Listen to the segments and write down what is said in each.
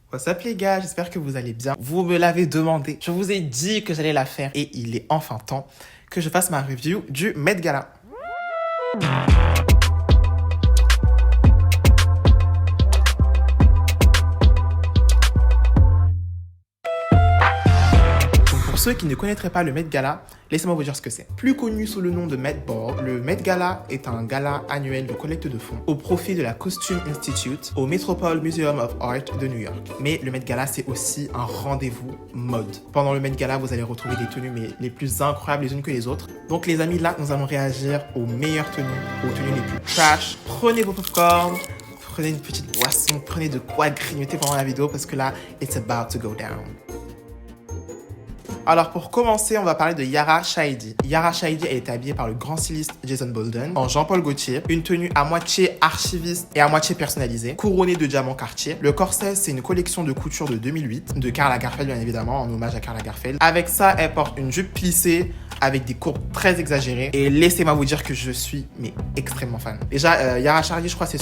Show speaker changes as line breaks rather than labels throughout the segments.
What's up les gars, j'espère que vous allez bien. Vous me l'avez demandé, je vous ai dit que j'allais la faire et il est enfin temps que je fasse ma review du Met Gala. Pour ceux qui ne connaîtraient pas le Met Gala, laissez-moi vous dire ce que c'est. Plus connu sous le nom de Met Ball, le Met Gala est un gala annuel de collecte de fonds au profit de la Costume Institute au Metropolitan Museum of Art de New York. Mais le Met Gala, c'est aussi un rendez-vous mode. Pendant le Met Gala, vous allez retrouver des tenues les plus incroyables les unes que les autres. Donc les amis, là, nous allons réagir aux meilleures tenues, aux tenues les plus trash. Prenez vos popcorn, prenez une petite boisson, prenez de quoi grignoter pendant la vidéo parce que là, it's about to go down. Alors pour commencer, on va parler de Yara Shahidi. Yara Shahidi, elle est habillée par le grand styliste Jason Bolden en Jean-Paul Gaultier. Une tenue à moitié archiviste et à moitié personnalisée, couronnée de diamants Cartier. Le corset, c'est une collection de couture de 2008, de Karl Lagerfeld bien évidemment, en hommage à Karl Lagerfeld. Avec ça, elle porte une jupe plissée avec des courbes très exagérées. Et laissez-moi vous dire que je suis extrêmement fan. Déjà, Yara Shahidi, je crois c'est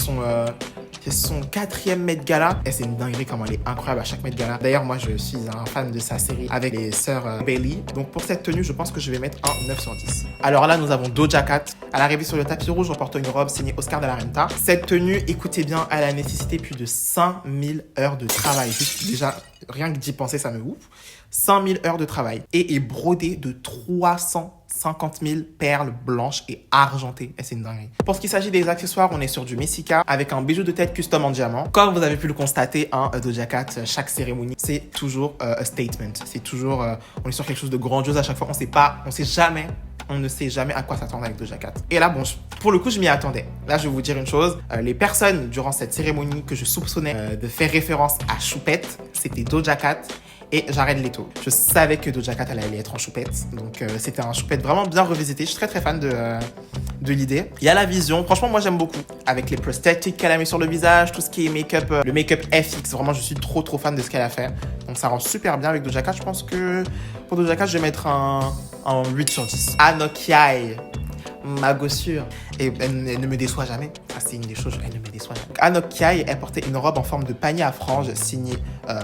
son 4e Met Gala. Et c'est une dinguerie comment elle est incroyable à chaque Met Gala. D'ailleurs, moi, je suis un fan de sa série avec les sœurs Bailey. Donc, pour cette tenue, je pense que je vais mettre un 9 sur 10. Alors là, nous avons Doja Cat. À l'arrivée sur le tapis rouge, on porte une robe signée Oscar de la Renta. Cette tenue, écoutez bien, elle a nécessité plus de 5000 heures de travail. Juste, déjà, rien que d'y penser, ça me ouf. 5000 heures de travail. Et est brodée de 350 000 perles blanches et argentées. Et c'est une dinguerie. Pour ce qui s'agit des accessoires, on est sur du Messika avec un bijou de tête custom en diamant. Comme vous avez pu le constater, Doja Cat, chaque cérémonie, c'est toujours a statement. C'est toujours, on est sur quelque chose de grandiose à chaque fois. On ne sait jamais à quoi s'attendre avec Doja Cat. Et là, bon, pour le coup, je m'y attendais. Là, je vais vous dire une chose. Les personnes, durant cette cérémonie, que je soupçonnais de faire référence à Choupette, c'était Doja Cat et Jared Leto. Je savais que Doja Cat, elle allait être en choupette. Donc, c'était un choupette vraiment bien revisité. Je suis très, très fan de l'idée. Il y a la vision. Franchement, moi, j'aime beaucoup. Avec les prosthetics qu'elle a mis sur le visage, tout ce qui est make-up, le make-up FX. Vraiment, je suis trop, trop fan de ce qu'elle a fait. Donc, ça rend super bien avec Doja Cat. Je pense que pour Doja Cat, je vais mettre un 8 sur 10. Anokiai, ma gossure. Et elle ne me déçoit jamais. Ça, c'est une des choses, elle ne me déçoit jamais. Anokiai, elle portait une robe en forme de panier à franges signée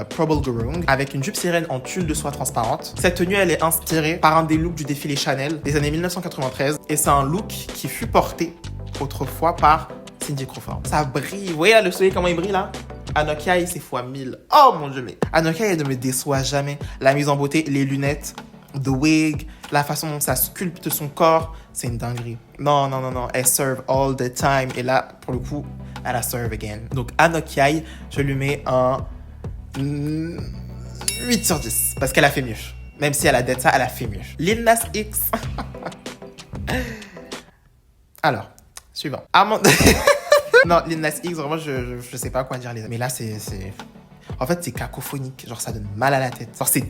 Probal Gurung avec une jupe sirène en tulle de soie transparente. Cette tenue, elle est inspirée par un des looks du défilé Chanel des années 1993. Et c'est un look qui fut porté autrefois par Cindy Crawford. Ça brille. Vous voyez là, le soleil, comment il brille là? Anokiai, c'est fois 1000. Oh mon dieu, mais Anokiai, elle ne me déçoit jamais. La mise en beauté, les lunettes, the wig, la façon dont ça sculpte son corps, c'est une dinguerie. Non, elle serve all the time. Et là, pour le coup, elle a serve again. Donc, Anokiai, je lui mets un 8 sur 10. Parce qu'elle a fait mieux. Même si elle a d'être ça, elle a fait mieux. Lil Nas X. Alors, suivant. Non, Lil Nas X, vraiment, je sais pas quoi dire, les amis. Mais là, en fait, c'est cacophonique. Genre, ça donne mal à la tête. Genre, c'est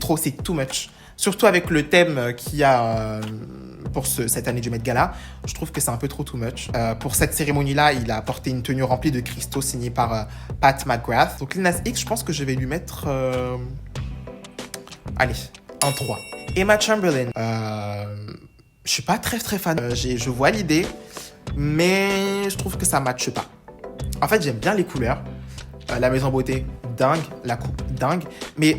too much. Surtout avec le thème qu'il y a pour cette année du Met Gala. Je trouve que c'est un peu trop too much. Pour cette cérémonie-là, il a porté une tenue remplie de cristaux signée par Pat McGrath. Donc, Lil Nas X, je pense que je vais lui mettre... Allez, un 3. Emma Chamberlain. Je suis pas très, très fan. Je vois l'idée, mais je trouve que ça matche pas. En fait, j'aime bien les couleurs. La mise en beauté, dingue. La coupe, dingue. Mais...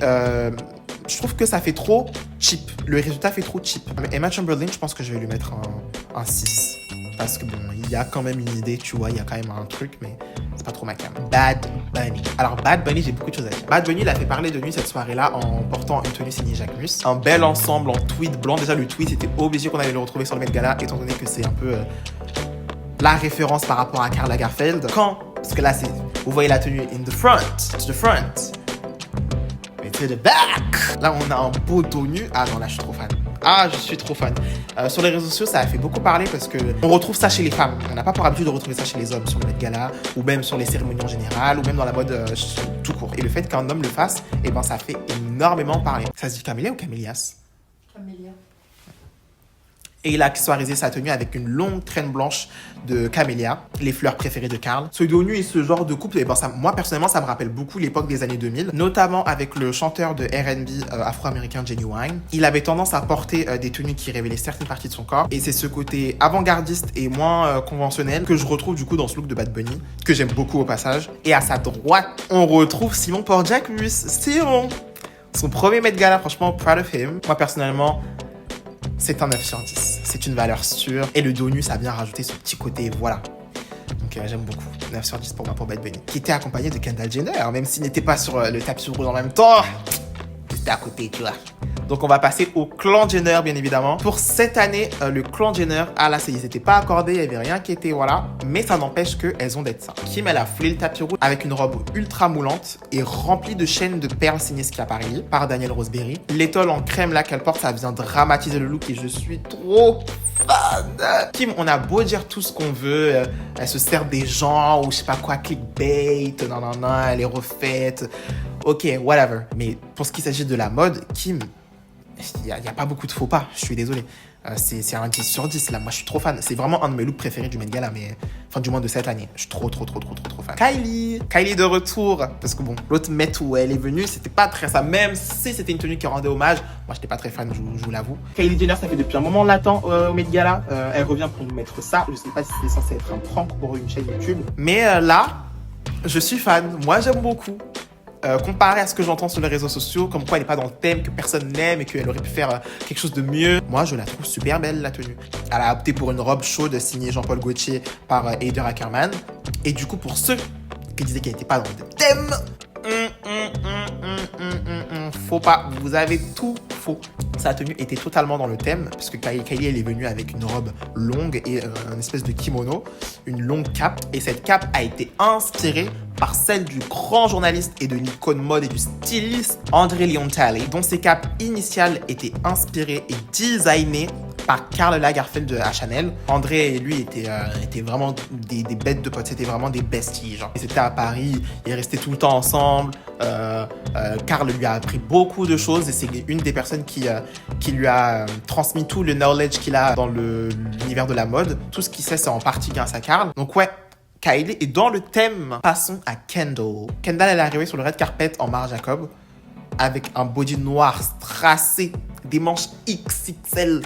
je trouve que ça fait trop cheap. Le résultat fait trop cheap. Mais Emma Chamberlain, je pense que je vais lui mettre un 6. Parce que bon, il y a quand même une idée, tu vois, il y a quand même un truc, mais c'est pas trop ma cam. Bad Bunny. Alors, Bad Bunny, j'ai beaucoup de choses à dire. Bad Bunny, il a fait parler de lui cette soirée-là en portant une tenue signée Jacques Mus. Un bel ensemble en tweed blanc. Déjà, le tweed, c'était obligé qu'on allait le retrouver sur le Met Gala, étant donné que c'est un peu la référence par rapport à Karl Lagerfeld. Parce que là, vous voyez la tenue in the front, to the front. To the back. Là, on a un beau dos nu. Ah non, là, je suis trop fan. Je suis trop fan. Sur les réseaux sociaux, ça a fait beaucoup parler parce que on retrouve ça chez les femmes. On n'a pas pour habitude de retrouver ça chez les hommes sur le Met Gala ou même sur les cérémonies en général ou même dans la mode tout court. Et le fait qu'un homme le fasse, eh ben, ça fait énormément parler. Ça se dit Camélia ou Camélias?
Camélia.
Et il a accessoirisé sa tenue avec une longue traîne blanche de camélia, les fleurs préférées de Karl. Ce dos nu et ce genre de couple, moi personnellement, ça me rappelle beaucoup l'époque des années 2000, notamment avec le chanteur de R&B afro-américain Genuine. Il avait tendance à porter des tenues qui révélaient certaines parties de son corps, et c'est ce côté avant-gardiste et moins conventionnel que je retrouve du coup dans ce look de Bad Bunny, que j'aime beaucoup au passage. Et à sa droite, on retrouve Simon Porte-Jacques-Mus. Simon, son premier Met Gala, franchement, proud of him. Moi personnellement, c'est un 9 sur 10. C'est une valeur sûre. Et le dos nu, ça a bien rajouté ce petit côté, voilà. Donc j'aime beaucoup. 9 sur 10 pour moi, pour Bad Bunny. Qui était accompagné de Kendall Jenner, même s'il n'était pas sur le tapis rouge en même temps. C'était à côté, tu vois. Donc on va passer au clan Jenner, bien évidemment. Pour cette année, le clan Jenner, là, ils n'étaient pas accordés, il n'y avait rien qui était, voilà. Mais ça n'empêche qu'elles ont d'être ça. Kim, elle a foulé le tapis rouge avec une robe ultra moulante et remplie de chaînes de perles signées Schiaparelli par Daniel Roseberry. L'étole en crème là qu'elle porte, ça vient dramatiser le look et je suis trop fan. Kim, on a beau dire tout ce qu'on veut, elle se sert des gens ou je sais pas quoi, clickbait, non, elle est refaite. Ok, whatever. Mais pour ce qui s'agit de la mode, Kim, il n'y a pas beaucoup de faux pas, je suis désolé. C'est un 10 sur 10 là, moi je suis trop fan. C'est vraiment un de mes looks préférés du Met Gala, mais enfin du moins de cette année. Je suis trop fan. Kylie de retour, parce que bon, l'autre Met où elle est venue, c'était pas très ça, même si c'était une tenue qui rendait hommage. Moi j'étais pas très fan, je vous l'avoue. Kylie Jenner, ça fait depuis un moment on l'attend au Met Gala. Elle revient pour nous mettre ça. Je sais pas si c'est censé être un prank pour une chaîne YouTube, mais là, je suis fan. Moi j'aime beaucoup. Comparé à ce que j'entends sur les réseaux sociaux, comme quoi elle n'est pas dans le thème, que personne n'aime et qu'elle aurait pu faire quelque chose de mieux. Moi, je la trouve super belle, la tenue. Elle a opté pour une robe chaude signée Jean-Paul Gaultier par Heider Ackerman. Et du coup, pour ceux qui disaient qu'elle n'était pas dans le thème, faux pas, vous avez tout faux. Sa tenue était totalement dans le thème, puisque Kylie, elle est venue avec une robe longue et une espèce de kimono, une longue cape. Et cette cape a été inspirée par celle du grand journaliste et de l'icône mode et du styliste André Leontali, dont ses capes initiales étaient inspirées et designées par Karl Lagerfeld de Chanel. André et lui étaient vraiment des bêtes de potes, c'était vraiment des besties. Genre. Ils étaient à Paris, ils restaient tout le temps ensemble. Karl lui a appris beaucoup de choses et c'est une des personnes qui lui a transmis tout le knowledge qu'il a dans l'univers de la mode. Tout ce qu'il sait, c'est en partie grâce à Karl. Donc ouais, Kylie est dans le thème. Passons à Kendall. Kendall, elle est arrivée sur le red carpet en Mar Jacob avec un body noir strassé, des manches XXL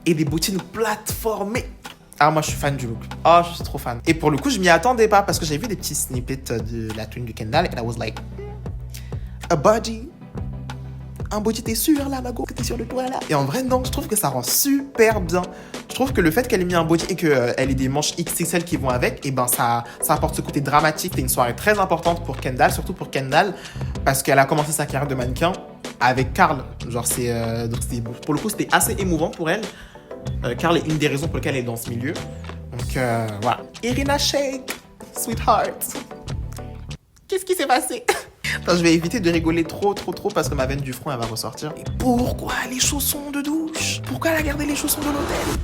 et des bottines plateformées. Ah, moi, je suis fan du look. Oh, je suis trop fan. Et pour le coup, je m'y attendais pas parce que j'avais vu des petits snippets de la tenue de Kendall et I was like, a body. Un body, t'es sûr là, Mago, que t'es sur le toit là? Et en vrai, non, je trouve que ça rend super bien. Je trouve que le fait qu'elle ait mis un body et qu'elle ait des manches XXL qui vont avec, et ben ça apporte ce côté dramatique. C'est une soirée très importante pour Kendall, surtout pour Kendall, parce qu'elle a commencé sa carrière de mannequin avec Karl. Genre, pour le coup, c'était assez émouvant pour elle. Karl est une des raisons pour lesquelles elle est dans ce milieu. Donc, voilà. Irina Shayk, sweetheart. Qu'est-ce qui s'est passé? Attends, je vais éviter de rigoler trop parce que ma veine du front, elle va ressortir. Et pourquoi les chaussons de douche? Pourquoi elle a gardé les chaussons de l'hôtel?